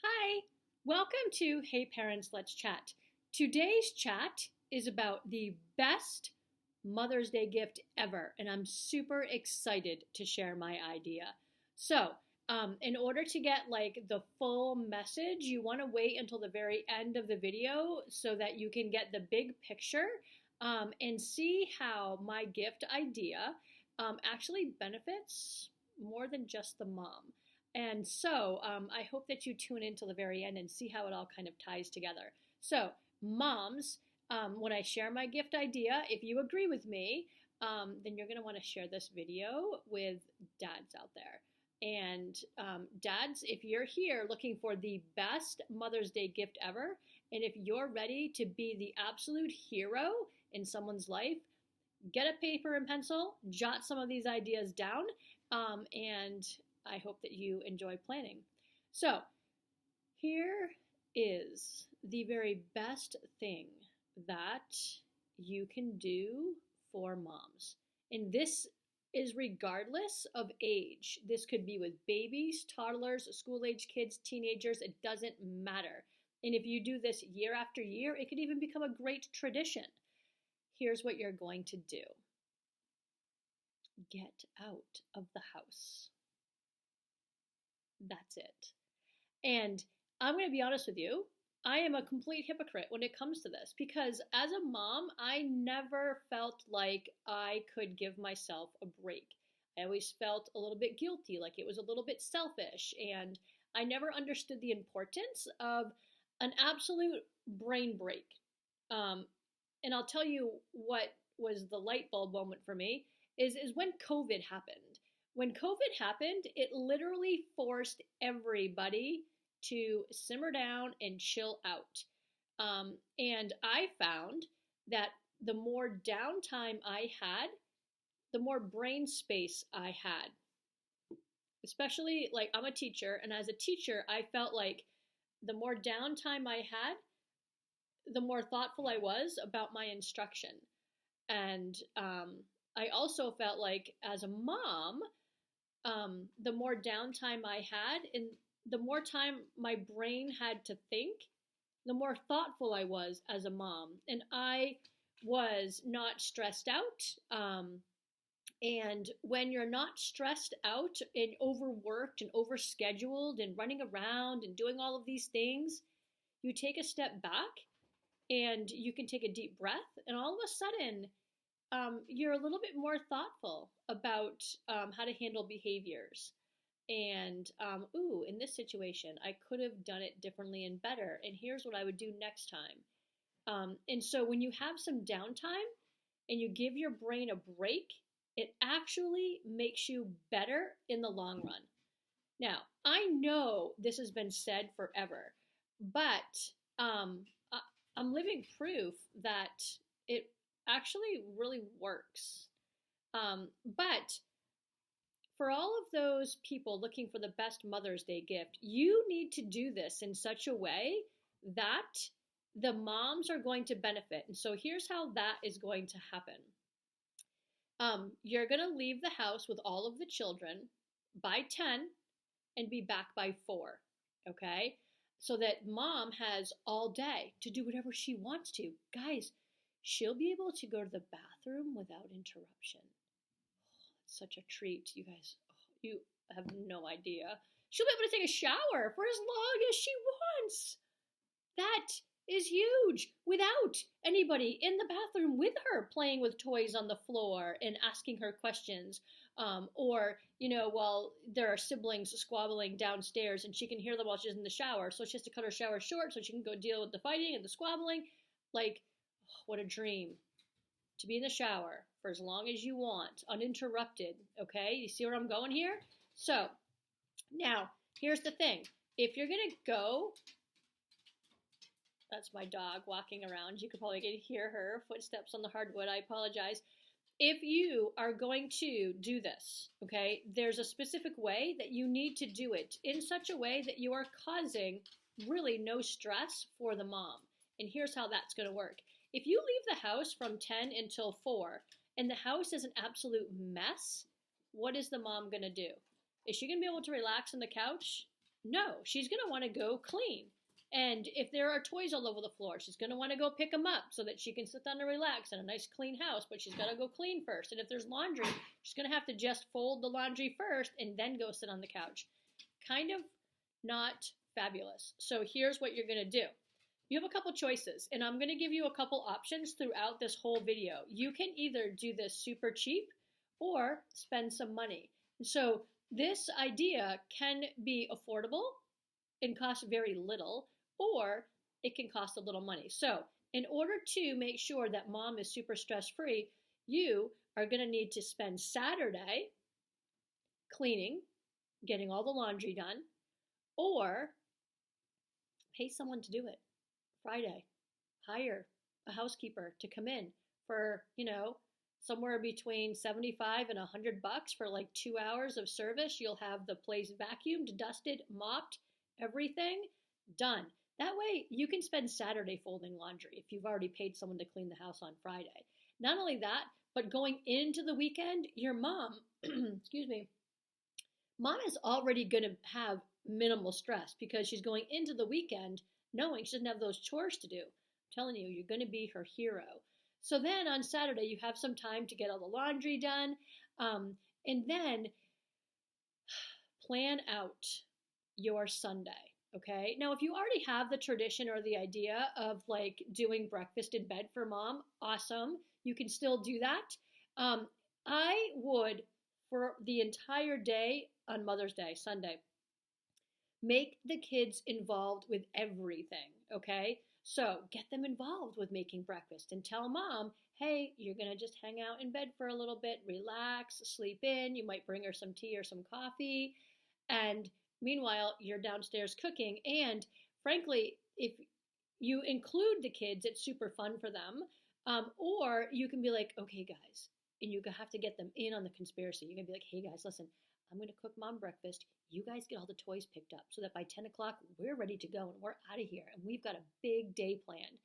Hi, welcome to Hey Parents, Let's Chat. Today's chat is about the best Mother's Day gift ever, and I'm super excited to share my idea. So, in order to get like the full message, you want to wait until the very end of the video so that you can get the big picture and see how my gift idea actually benefits more than just the mom. And so I hope that you tune in till the very end and see how it all kind of ties together. So, moms, when I share my gift idea, if you agree with me, then you're going to want to share this video with dads out there. And dads, if you're here looking for the best Mother's Day gift ever, and if you're ready to be the absolute hero in someone's life, get a paper and pencil, jot some of these ideas down, and I hope that you enjoy planning. So, here is the very best thing that you can do for moms. And this is regardless of age. This could be with babies, toddlers, school age kids, teenagers, it doesn't matter. And if you do this year after year, it could even become a great tradition. Here's what you're going to do: get out of the house. That's it. And I'm going to be honest with you, I am a complete hypocrite when it comes to this because as a mom, I never felt like I could give myself a break. I always felt a little bit guilty, like it was a little bit selfish, and I never understood the importance of an absolute brain break. And I'll tell you what was the light bulb moment for me is when COVID happened. When COVID happened, it literally forced everybody to simmer down and chill out. And I found that the more downtime I had, the more brain space I had. Especially, like, I'm a teacher, and as a teacher, I felt like the more downtime I had, the more thoughtful I was about my instruction. And I also felt like as a mom, the more downtime I had and the more time my brain had to think, the more thoughtful I was as a mom. And I was not stressed out. And when you're not stressed out and overworked and overscheduled and running around and doing all of these things, you take a step back and you can take a deep breath, and all of a sudden, you're a little bit more thoughtful about how to handle behaviors. And, in this situation, I could have done it differently and better. And here's what I would do next time. And so when you have some downtime and you give your brain a break, it actually makes you better in the long run. Now, I know this has been said forever, but I'm living proof that it actually really works. But for all of those people looking for the best Mother's Day gift, you need to do this in such a way that the moms are going to benefit. And so here's how that is going to happen. You're going to leave the house with all of the children by 10 and be back by 4, okay? So that mom has all day to do whatever she wants to. Guys, she'll be able to go to the bathroom without interruption. Oh, it's such a treat, you guys. Oh, you have no idea. She'll be able to take a shower for as long as she wants. That is huge, without anybody in the bathroom with her playing with toys on the floor and asking her questions. Or, while there are siblings squabbling downstairs and she can hear them while she's in the shower. So she has to cut her shower short so she can go deal with the fighting and the squabbling. Like, oh, what a dream. To be in the shower for as long as you want, uninterrupted, okay? You see where I'm going here? So, now, here's the thing. If you're going to go, that's my dog walking around. You could probably hear her footsteps on the hardwood. I apologize. If you are going to do this, okay, there's a specific way that you need to do it in such a way that you are causing really no stress for the mom. And here's how that's going to work. If you leave the house from 10 until 4 and the house is an absolute mess, what is the mom going to do? Is she going to be able to relax on the couch No, she's going to want to go clean. And if there are toys all over the floor, she's going to want to go pick them up so that she can sit down and relax in a nice clean house, but she's got to go clean first. And if there's laundry, she's going to have to just fold the laundry first and then go sit on the couch. Kind of not fabulous. So here's what you're going to do. You have a couple choices, and I'm going to give you a couple options throughout this whole video. You can either do this super cheap or spend some money. So this idea can be affordable and cost very little, or it can cost a little money. So in order to make sure that mom is super stress-free, you are going to need to spend Saturday cleaning, getting all the laundry done, or pay someone to do it. Friday, hire a housekeeper to come in for, somewhere between 75 and $100 for like 2 hours of service. You'll have the place vacuumed, dusted, mopped, everything done. That way you can spend Saturday folding laundry if you've already paid someone to clean the house on Friday. Not only that, but going into the weekend, your mom, excuse me, mom is already going to have minimal stress because she's going into the weekend knowing she doesn't have those chores to do. I'm telling you, you're going to be her hero. So then on Saturday, you have some time to get all the laundry done, and then plan out your Sunday, okay? Now, if you already have the tradition or the idea of like doing breakfast in bed for mom, awesome. You can still do that. I would, for the entire day on Mother's Day, Sunday, make the kids involved with everything, okay? So get them involved with making breakfast and tell mom, hey, you're going to just hang out in bed for a little bit, relax, sleep in. You might bring her some tea or some coffee. And meanwhile, you're downstairs cooking. And frankly, if you include the kids, it's super fun for them. Or you can be like, okay, guys, and you have to get them in on the conspiracy. You can be like, hey, guys, listen, I'm going to cook mom breakfast. You guys get all the toys picked up so that by 10 o'clock, we're ready to go and we're out of here. And we've got a big day planned.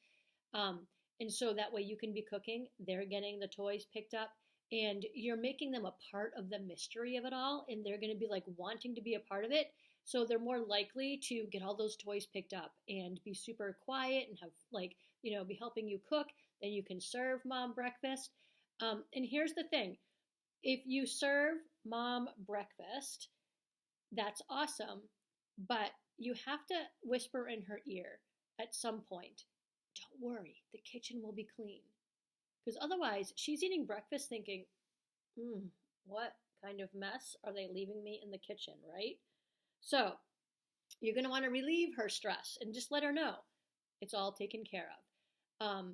And so that way you can be cooking, they're getting the toys picked up, and you're making them a part of the mystery of it all. And they're going to be like wanting to be a part of it. So they're more likely to get all those toys picked up and be super quiet and have be helping you cook. Then you can serve mom breakfast. And here's the thing. If you serve mom breakfast, that's awesome, but you have to whisper in her ear at some point, don't worry, the kitchen will be clean. Because otherwise, she's eating breakfast thinking, what kind of mess are they leaving me in the kitchen, right? So you're going to want to relieve her stress and just let her know it's all taken care of.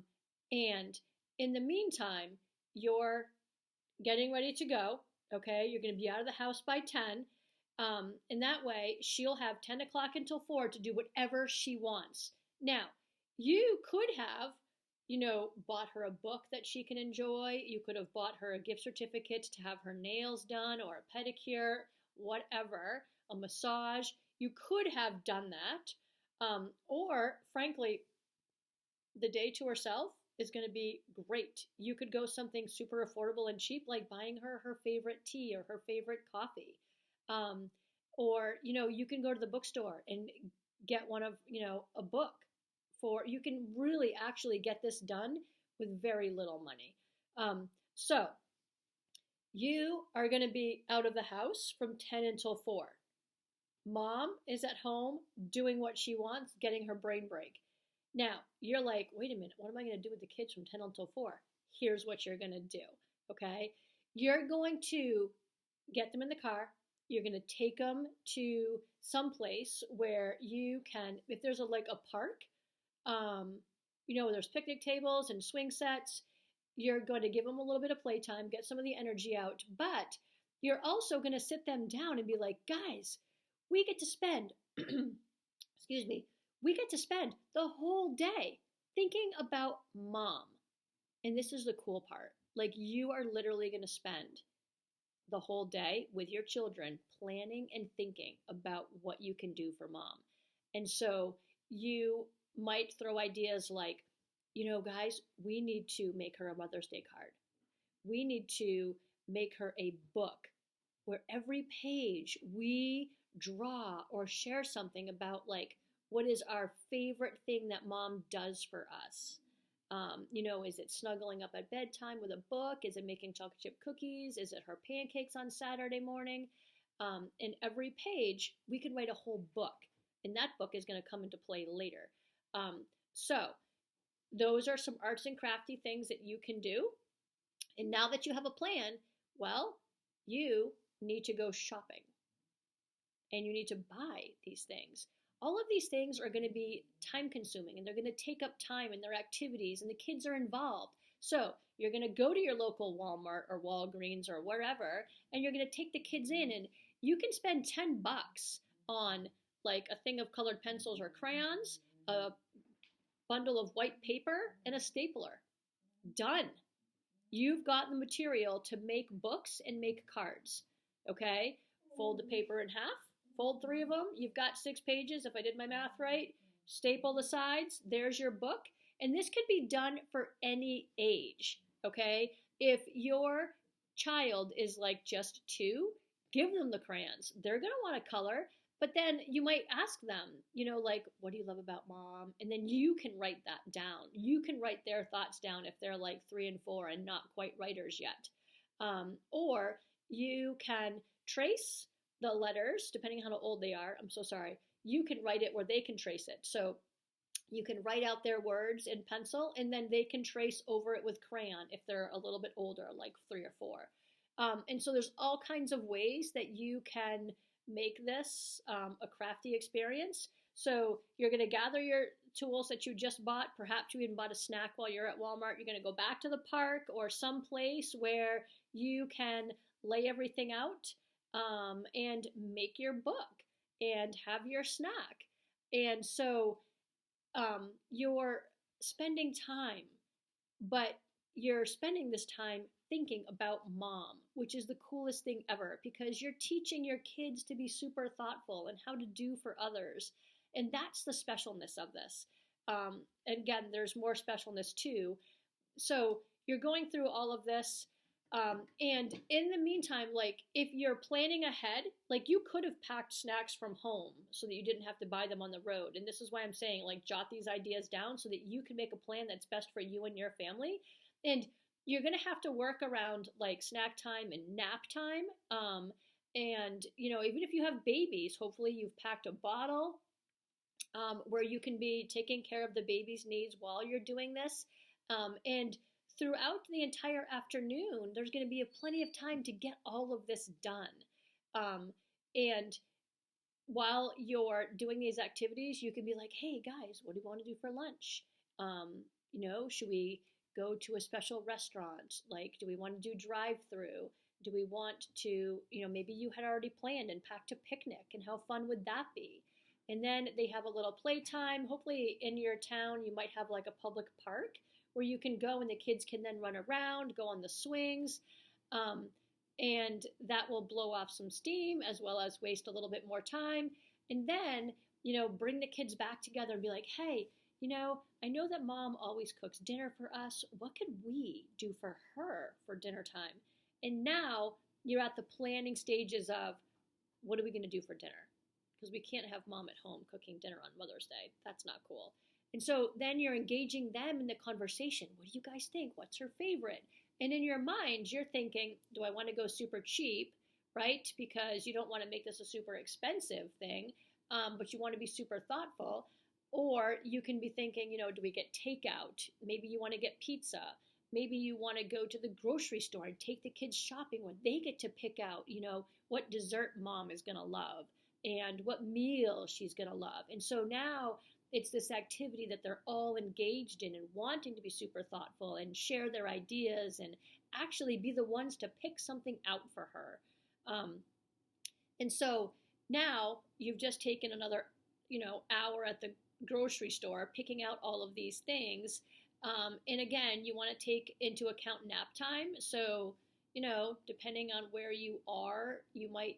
And in the meantime, you're getting ready to go, okay? You're going to be out of the house by 10. And that way, she'll have 10 o'clock until 4 to do whatever she wants. Now, you could have, bought her a book that she can enjoy. You could have bought her a gift certificate to have her nails done or a pedicure, whatever, a massage. You could have done that. Or, frankly, the day to herself is going to be great. You could go something super affordable and cheap, like buying her favorite tea or her favorite coffee. Or, you can go to the bookstore and get one of, a book you can really actually get this done with very little money. So you are going to be out of the house from 10 until 4. Mom is at home doing what she wants, getting her brain break. Now, you're like, wait a minute, what am I going to do with the kids from 10 until 4? Here's what you're going to do, okay? You're going to get them in the car. You're going to take them to some place where you can, if there's a park, there's picnic tables and swing sets, you're going to give them a little bit of playtime, get some of the energy out, but you're also going to sit them down and be like, guys, we get to spend, we get to spend the whole day thinking about mom. And this is the cool part. You are literally going to spend the whole day with your children planning and thinking about what you can do for mom. And so you might throw ideas like, guys, we need to make her a Mother's Day card. We need to make her a book where every page we draw or share something about like what is our favorite thing that mom does for us. Is it snuggling up at bedtime with a book? Is it making chocolate chip cookies? Is it her pancakes on Saturday morning? In every page, we can write a whole book, and that book is going to come into play later. So, those are some arts and crafty things that you can do. And now that you have a plan, well, you need to go shopping and you need to buy these things. All of these things are going to be time consuming and they're going to take up time in their activities, and the kids are involved. So you're going to go to your local Walmart or Walgreens or wherever, and you're going to take the kids in, and you can spend $10 on like a thing of colored pencils or crayons, a bundle of white paper, and a stapler. Done. You've got the material to make books and make cards. Okay? Fold the paper in half, fold 3 of them. You've got 6 pages, if I did my math right. Staple the sides. There's your book. And this can be done for any age. Okay? If your child is like just 2, give them the crayons. They're going to want to color. But then you might ask them, like, what do you love about mom? And then you can write that down. You can write their thoughts down if they're like 3 and 4 and not quite writers yet. Or you can trace the letters, depending on how old they are. I'm so sorry. You can write it where they can trace it. So you can write out their words in pencil, and then they can trace over it with crayon if they're a little bit older, like 3 or 4. And so there's all kinds of ways that you can make this a crafty experience. So you're going to gather your tools that you just bought. Perhaps you even bought a snack while you're at Walmart. You're going to go back to the park or some place where you can lay everything out and make your book and have your snack. And so you're spending time, but you're spending this time thinking about mom, which is the coolest thing ever, because you're teaching your kids to be super thoughtful and how to do for others. And that's the specialness of this. And again, there's more specialness too. So you're going through all of this. And in the meantime, like if you're planning ahead, like you could have packed snacks from home so that you didn't have to buy them on the road. And this is why I'm saying, like, jot these ideas down so that you can make a plan that's best for you and your family. And you're going to have to work around like snack time and nap time. And, even if you have babies, hopefully you've packed a bottle where you can be taking care of the baby's needs while you're doing this. And throughout the entire afternoon, there's going to be plenty of time to get all of this done. And while you're doing these activities, you can be like, hey guys, what do you want to do for lunch? Should we go to a special restaurant? Like, do we want to do drive-through? Do we want to, maybe you had already planned and packed a picnic, and how fun would that be? And then they have a little playtime. Hopefully in your town, you might have like a public park where you can go and the kids can then run around, go on the swings. And that will blow off some steam as well as waste a little bit more time. And then, bring the kids back together and be like, hey, I know that mom always cooks dinner for us. What could we do for her for dinner time? And now you're at the planning stages of what are we going to do for dinner? Because we can't have mom at home cooking dinner on Mother's Day. That's not cool. And so then you're engaging them in the conversation. What do you guys think? What's her favorite? And in your mind, you're thinking, do I want to go super cheap, right? Because you don't want to make this a super expensive thing, but you want to be super thoughtful. Or you can be thinking, do we get takeout? Maybe you want to get pizza. Maybe you want to go to the grocery store and take the kids shopping where they get to pick out, what dessert mom is going to love and what meal she's going to love. And so now it's this activity that they're all engaged in and wanting to be super thoughtful and share their ideas and actually be the ones to pick something out for her. And so now you've just taken another, hour at the grocery store picking out all of these things. And again, you want to take into account nap time. So, depending on where you are, you might,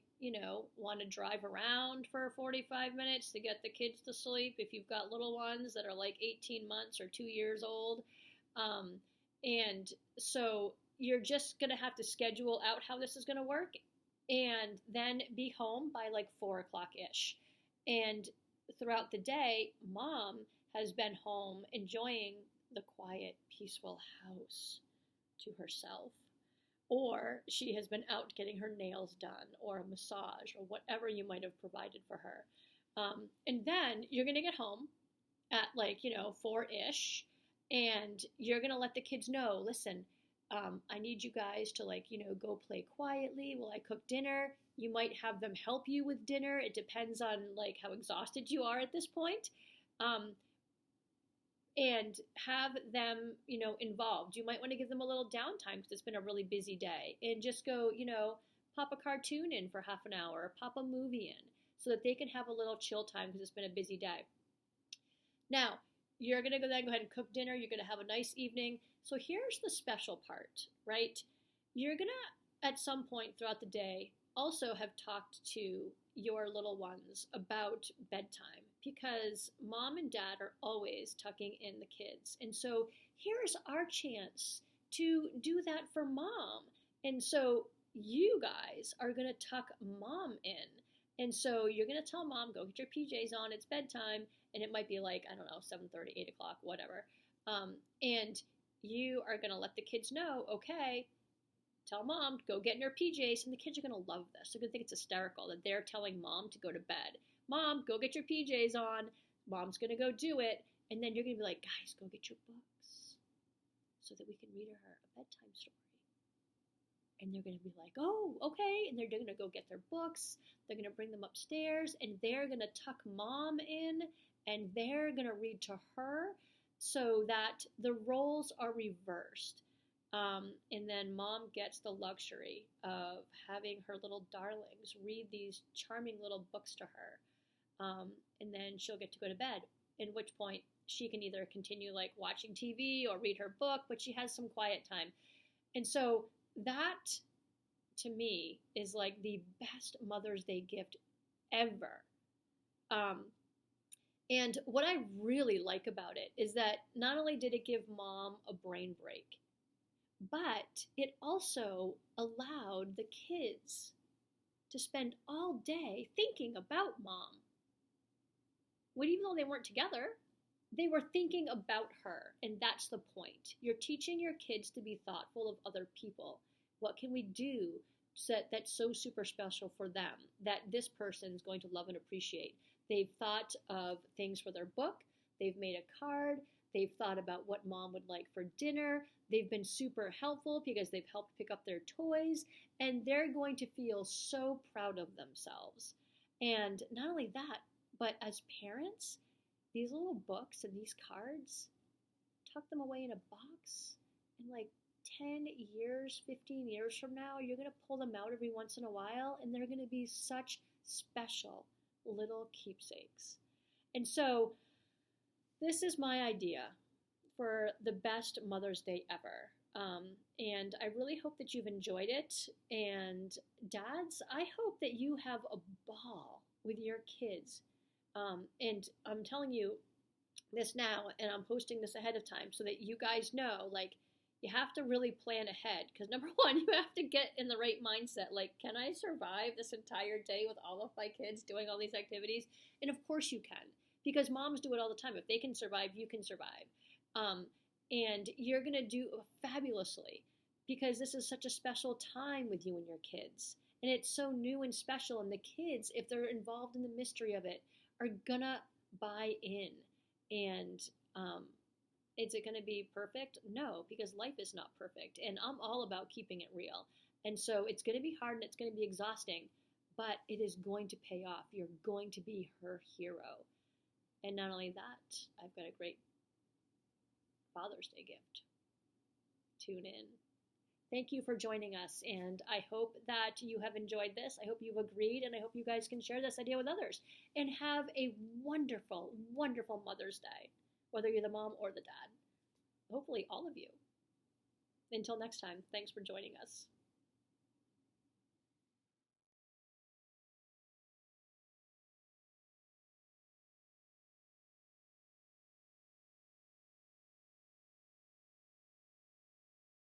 want to drive around for 45 minutes to get the kids to sleep if you've got little ones that are like 18 months or 2 years old. And so you're just going to have to schedule out how this is going to work. and then be home by like 4 o'clock ish. And throughout the day, mom has been home enjoying the quiet, peaceful house to herself. Or she has been out getting her nails done, or a massage, or whatever you might have provided for her. And then you're going to get home at like, 4 ish, and you're going to let the kids know, listen, I need you guys to like, go play quietly while I cook dinner. You might have them help you with dinner. It depends on like how exhausted you are at this point. Um, and have them, involved. You might want to give them a little downtime because it's been a really busy day, and just go, pop a cartoon in for half an hour, or pop a movie in, so that they can have a little chill time because it's been a busy day. Now, you're going to go ahead and cook dinner. You're going to have a nice evening. So here's the special part, right? You're going to, at some point throughout the day, also have talked to your little ones about bedtime, because mom and dad are always tucking in the kids. And so here's our chance to do that for mom. And so you guys are going to tuck mom in. And so you're going to tell mom, go get your PJs on, it's bedtime. And it might be like, I don't know, 7:30, 8 o'clock, whatever. And you are going to let the kids know, okay, tell mom, go get in her PJs. And the kids are going to love this. They're going to think it's hysterical that they're telling mom to go to bed. Mom, go get your PJs on. Mom's going to go do it. And then you're going to be like, guys, go get your books so that we can read her a bedtime story. And they're going to be like, oh, okay. And they're going to go get their books. They're going to bring them upstairs, and they're going to tuck mom in, and they're going to read to her, so that the roles are reversed. And then mom gets the luxury of having her little darlings read these charming little books to her. And then she'll get to go to bed, at which point she can either continue like watching TV or read her book, but she has some quiet time. And so that, to me, is like the best Mother's Day gift ever. And what I really like about it is that not only did it give mom a brain break, but it also allowed the kids to spend all day thinking about mom. But even though they weren't together, they were thinking about her, and that's the point. You're teaching your kids to be thoughtful of other people. What can we do that's so super special for them that this person is going to love and appreciate? They've thought of things for their book. They've made a card. They've thought about what mom would like for dinner. They've been super helpful because they've helped pick up their toys, and they're going to feel so proud of themselves. And not only that, but as parents, these little books and these cards, tuck them away in a box, and like 10 years, 15 years from now, you're going to pull them out every once in a while, and they're going to be such special little keepsakes. And so this is my idea for the best Mother's Day ever. And I really hope that you've enjoyed it. And dads, I hope that you have a ball with your kids. And I'm telling you this now, and I'm posting this ahead of time so that you guys know, like, you have to really plan ahead, because number one, you have to get in the right mindset. Like, can I survive this entire day with all of my kids doing all these activities? And of course you can, because moms do it all the time. If they can survive, you can survive. And you're going to do fabulously, because this is such a special time with you and your kids. And it's so new and special. And the kids, if they're involved in the mystery of it, are going to buy in. And is it going to be perfect? No, because life is not perfect. And I'm all about keeping it real. And so it's going to be hard and it's going to be exhausting, but it is going to pay off. You're going to be her hero. And not only that, I've got a great Father's Day gift. Tune in. Thank you for joining us, and I hope that you have enjoyed this. I hope you've agreed, and I hope you guys can share this idea with others, and have a wonderful, wonderful Mother's Day, whether you're the mom or the dad. Hopefully all of you. Until next time, thanks for joining us.